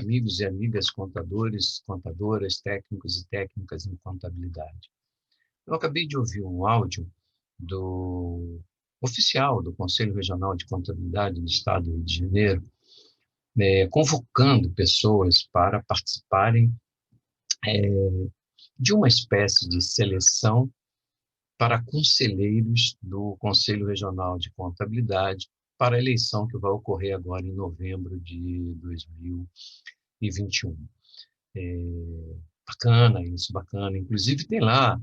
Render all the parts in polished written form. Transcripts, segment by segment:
amigos e amigas contadores, contadoras, técnicos e técnicas em contabilidade. Eu acabei de ouvir um áudio do oficial do Conselho Regional de Contabilidade do Estado do Rio de Janeiro, convocando pessoas para participarem de uma espécie de seleção para conselheiros do Conselho Regional de Contabilidade para a eleição que vai ocorrer agora em novembro de 2021. Bacana isso, bacana. Inclusive tem lá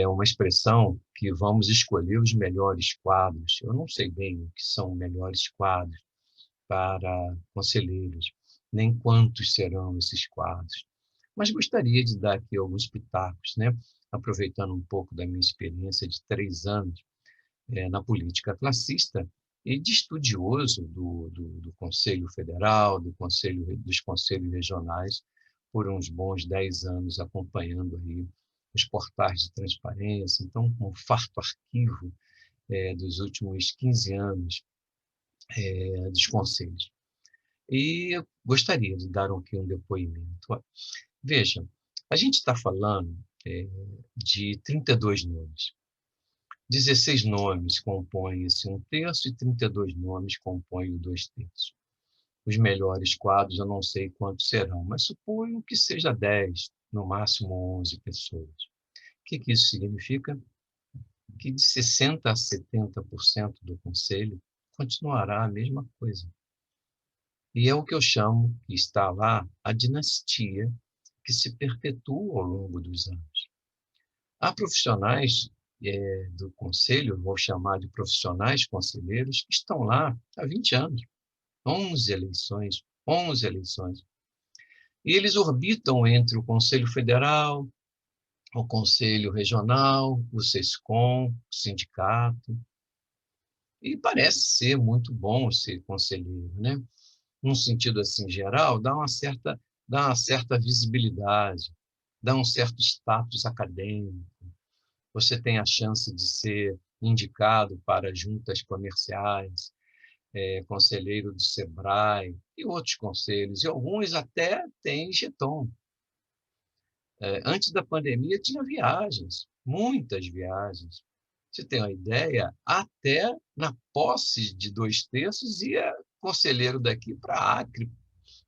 uma expressão que vamos escolher os melhores quadros. Eu não sei bem o que são melhores quadros para conselheiros, nem quantos serão esses quadros. Mas gostaria de dar aqui alguns pitacos, né? Aproveitando um pouco da minha experiência de 3 anos na política classista e de estudioso do Conselho Federal, dos Conselhos Regionais, por uns bons 10 anos acompanhando aí os portais de transparência. Então, um farto arquivo dos últimos 15 anos dos conselhos. E eu gostaria de dar aqui um depoimento. Veja, a gente está falando de 32 nomes. 16 nomes compõem esse 1/3 e 32 nomes compõem o 2/3. Os melhores quadros eu não sei quantos serão, mas suponho que seja 10, no máximo 11 pessoas. O que isso significa? Que de 60% a 70% do conselho continuará a mesma coisa. E é o que eu chamo, que está lá, a dinastia que se perpetua ao longo dos anos. Há profissionais do conselho, vou chamar de profissionais conselheiros, que estão lá há 20 anos, 11 eleições, 11 eleições. E eles orbitam entre o Conselho Federal, o Conselho Regional, o SESCOM, o sindicato. E parece ser muito bom ser conselheiro, né? Num sentido assim geral, dá uma certa visibilidade, dá um certo status acadêmico. Você tem a chance de ser indicado para juntas comerciais, conselheiro do SEBRAE e outros conselhos, e alguns até têm jeton. Antes da pandemia tinha viagens, muitas viagens. Você tem uma ideia? Até na posse de 2/3 ia conselheiro daqui para Acre,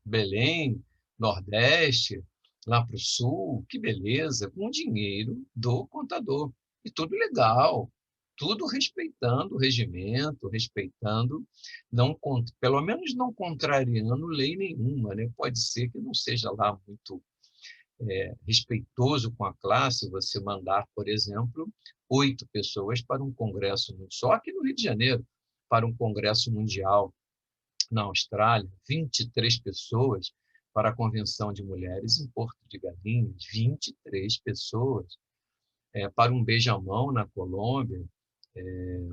Belém, Nordeste, lá para o Sul, que beleza, com dinheiro do contador. E tudo legal, tudo respeitando o regimento, respeitando, pelo menos não contrariando lei nenhuma, né? Pode ser que não seja lá muito respeitoso com a classe você mandar, por exemplo, 8 pessoas para um congresso, só aqui no Rio de Janeiro, para um congresso mundial na Austrália, 23 pessoas para a Convenção de Mulheres em Porto de Galinhas, 23 pessoas. Para um beijamão na Colômbia,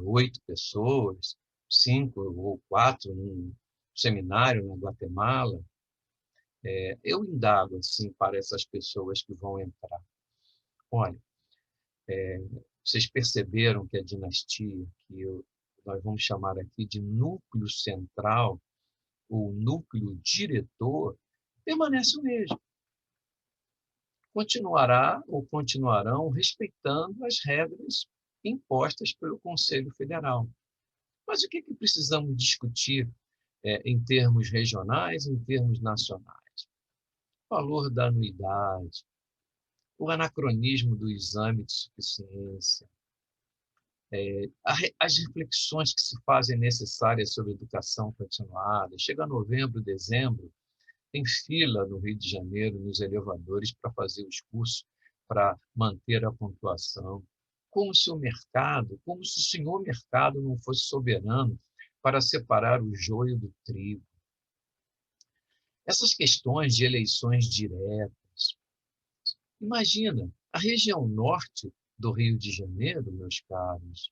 8 pessoas, 5 ou 4 num seminário na Guatemala. Eu indago assim, para essas pessoas que vão entrar. Olha, vocês perceberam que a dinastia, nós vamos chamar aqui de núcleo central, o núcleo diretor, permanece o mesmo. Continuará ou continuarão respeitando as regras impostas pelo Conselho Federal. Mas o que precisamos discutir em termos regionais, em termos nacionais? O valor da anuidade, o anacronismo do exame de suficiência, as reflexões que se fazem necessárias sobre educação continuada. Chega novembro, dezembro, tem fila no Rio de Janeiro, nos elevadores, para fazer os cursos, para manter a pontuação. Como se o senhor mercado não fosse soberano para separar o joio do trigo. Essas questões de eleições diretas. Imagina, a região norte do Rio de Janeiro, meus caros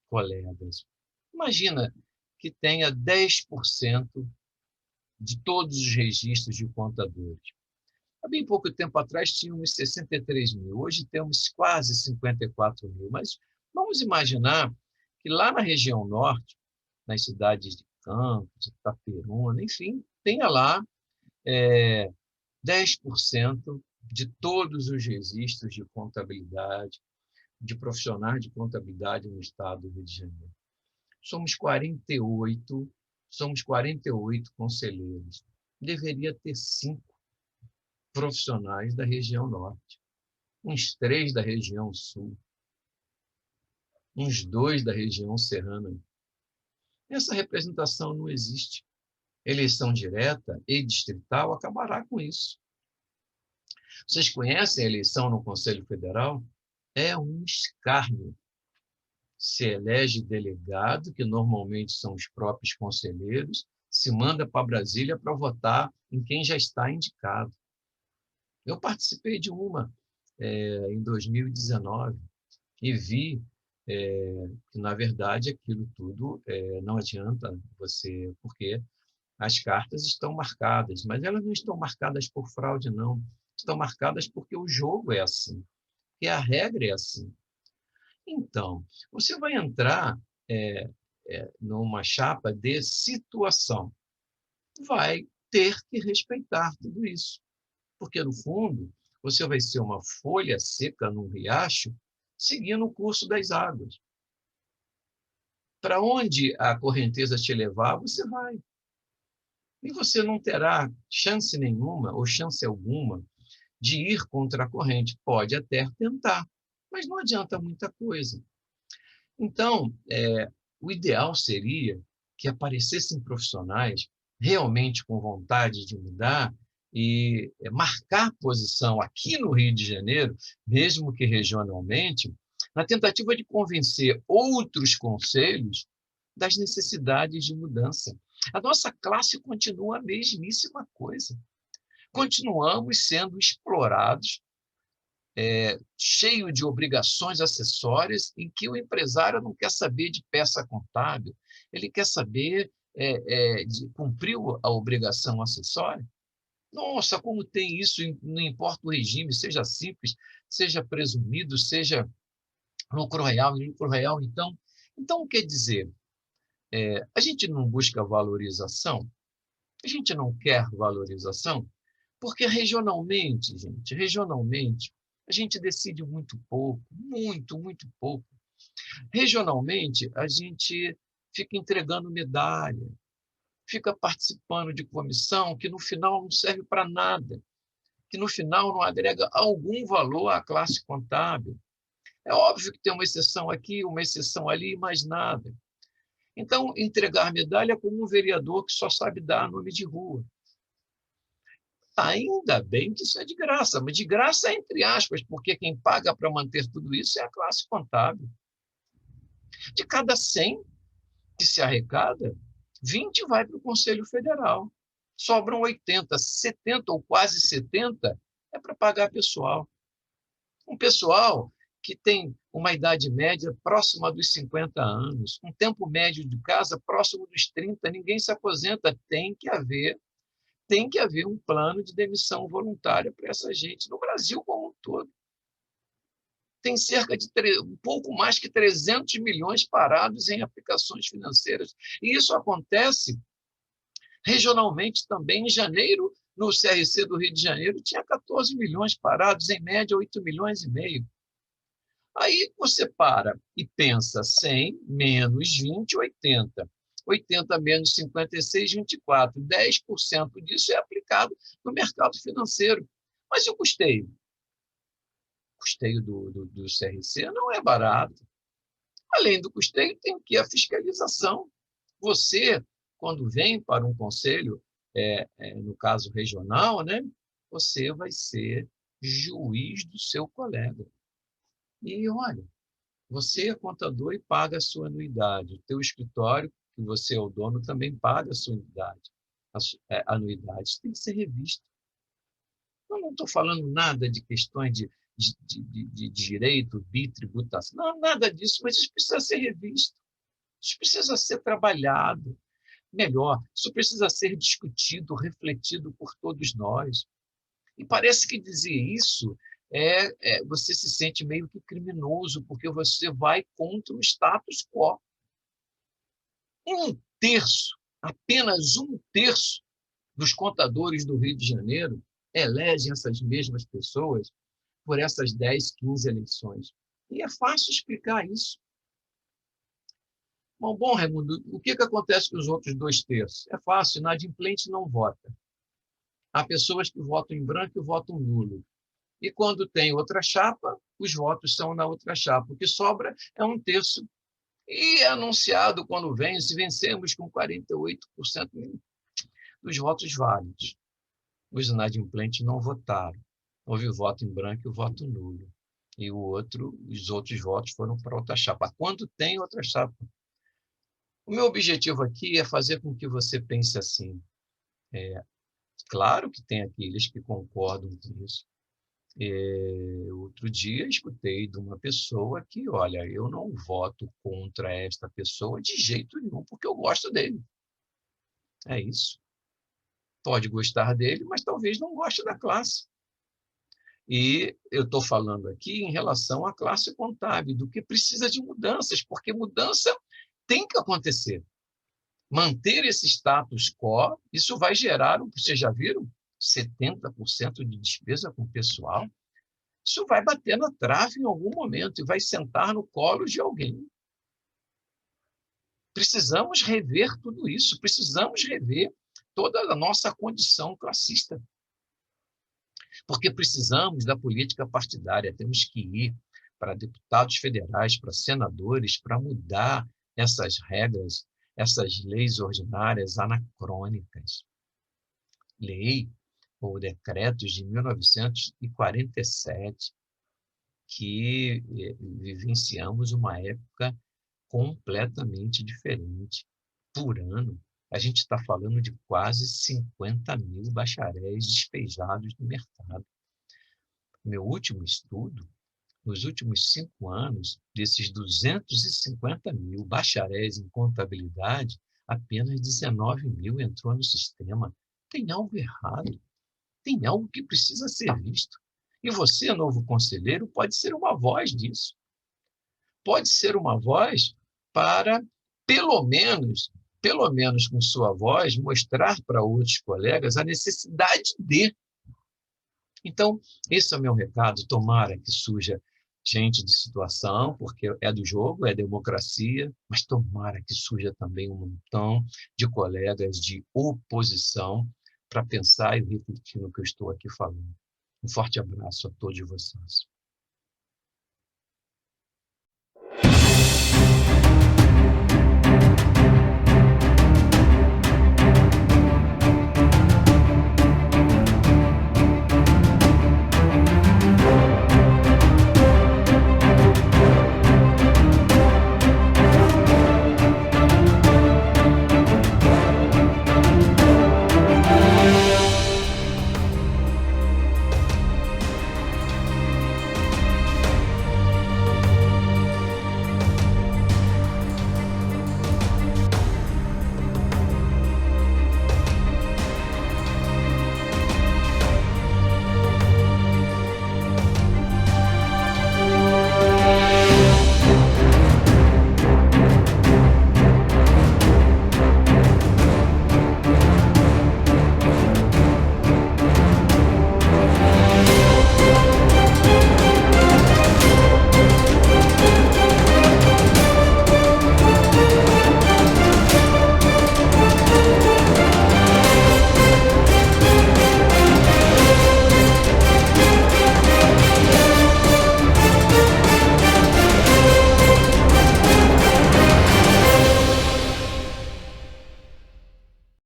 colegas, imagina que tenha 10% de todos os registros de contadores. Há bem pouco tempo atrás tínhamos 63 mil, hoje temos quase 54 mil, mas vamos imaginar que lá na região norte, nas cidades de Campos, Itaperuna, enfim, tenha lá 10% de todos os registros de contabilidade, de profissionais de contabilidade no estado do Rio de Janeiro. Somos 48 conselheiros. Deveria ter 5 profissionais da região norte, uns 3 da região sul, uns 2 da região serrana. Essa representação não existe. Eleição direta e distrital acabará com isso. Vocês conhecem a eleição no Conselho Federal? É um escárnio. Se elege delegado, que normalmente são os próprios conselheiros, se manda para Brasília para votar em quem já está indicado. Eu participei de uma em 2019 e vi que, na verdade, aquilo tudo não adianta você, porque as cartas estão marcadas, mas elas não estão marcadas por fraude, não. Estão marcadas porque o jogo é assim, porque a regra é assim. Então, você vai entrar numa chapa de situação, vai ter que respeitar tudo isso, porque, no fundo, você vai ser uma folha seca num riacho, seguindo o curso das águas. Para onde a correnteza te levar, você vai. E você não terá chance nenhuma, ou chance alguma, de ir contra a corrente. Pode até tentar, mas não adianta muita coisa. Então, o ideal seria que aparecessem profissionais realmente com vontade de mudar e marcar posição aqui no Rio de Janeiro, mesmo que regionalmente, na tentativa de convencer outros conselhos das necessidades de mudança. A nossa classe continua a mesmíssima coisa. Continuamos sendo explorados, cheio de obrigações acessórias, em que o empresário não quer saber de peça contábil, ele quer saber de cumprir a obrigação acessória. Nossa, como tem isso, não importa o regime, seja simples, seja presumido, seja lucro real, então quer dizer, a gente não busca valorização, a gente não quer valorização, porque regionalmente, a gente decide muito pouco, muito pouco. Regionalmente, a gente fica entregando medalha, fica participando de comissão que no final não serve para nada, que no final não agrega algum valor à classe contábil. É óbvio que tem uma exceção aqui, uma exceção ali, mais nada. Então, entregar medalha como um vereador que só sabe dar nome de rua. Ainda bem que isso é de graça, mas de graça entre aspas, porque quem paga para manter tudo isso é a classe contábil. De cada 100 que se arrecada, 20 vai para o Conselho Federal. Sobram 80, 70 ou quase 70 é para pagar pessoal. Um pessoal que tem uma idade média próxima dos 50 anos, um tempo médio de casa próximo dos 30, ninguém se aposenta, tem que haver um plano de demissão voluntária para essa gente, no Brasil como um todo. Tem cerca de um pouco mais que 300 milhões parados em aplicações financeiras. E isso acontece regionalmente também. Em janeiro, no CRC do Rio de Janeiro, tinha 14 milhões parados, em média 8 milhões e meio. Aí você para e pensa 100 menos 20, 80. 80 menos 56, 24. 10% disso é aplicado no mercado financeiro. Mas e o custeio? O custeio do CRC não é barato. Além do custeio, tem que a fiscalização. Você, quando vem para um conselho, no caso regional, né, você vai ser juiz do seu colega. E, olha, você é contador e paga a sua anuidade. O teu escritório, que você é o dono, também paga a sua anuidade. Isso tem que ser revisto. Eu não estou falando nada de questões de direito, bitributação, não, nada disso, mas isso precisa ser revisto. Isso precisa ser trabalhado melhor. Isso precisa ser discutido, refletido por todos nós. E parece que dizer isso você se sente meio que criminoso, porque você vai contra o status quo. Um terço, apenas um terço dos contadores do Rio de Janeiro elegem essas mesmas pessoas por essas 10, 15 eleições. E é fácil explicar isso. Bom, Raimundo, o que acontece com os outros 2/3? É fácil, inadimplente não vota. Há pessoas que votam em branco e votam nulo. E quando tem outra chapa, os votos são na outra chapa. O que sobra é 1/3. E é anunciado quando vence, vencemos com 48% dos votos válidos. Os inadimplentes não votaram. Houve o voto em branco e o voto nulo. E os outros votos foram para outra chapa. Quando tem outra chapa. O meu objetivo aqui é fazer com que você pense assim. Claro que tem aqueles que concordam com isso. Outro dia escutei de uma pessoa que, olha, eu não voto contra esta pessoa de jeito nenhum, porque eu gosto dele. É isso. Pode gostar dele, mas talvez não goste da classe. E eu estou falando aqui em relação à classe contábil, do que precisa de mudanças, porque mudança tem que acontecer. Manter esse status quo, isso vai gerar, vocês já viram, 70% de despesa com o pessoal. Isso vai bater na trave em algum momento e vai sentar no colo de alguém. Precisamos rever tudo isso, precisamos rever toda a nossa condição classista. Porque precisamos da política partidária, temos que ir para deputados federais, para senadores, para mudar essas regras, essas leis ordinárias anacrônicas. Lei ou decretos de 1947, que vivenciamos uma época completamente diferente. Por ano, a gente está falando de quase 50 mil bacharéis despejados no mercado. Meu último estudo, nos últimos 5 anos, desses 250 mil bacharéis em contabilidade, apenas 19 mil entrou no sistema. Tem algo errado, tem algo que precisa ser visto. E você, novo conselheiro, pode ser uma voz disso. Pode ser uma voz para, pelo menos com sua voz, mostrar para outros colegas a necessidade de. Então, esse é o meu recado. Tomara que surja gente de situação, porque é do jogo, é democracia, mas tomara que surja também um montão de colegas de oposição para pensar e refletir no que eu estou aqui falando. Um forte abraço a todos vocês.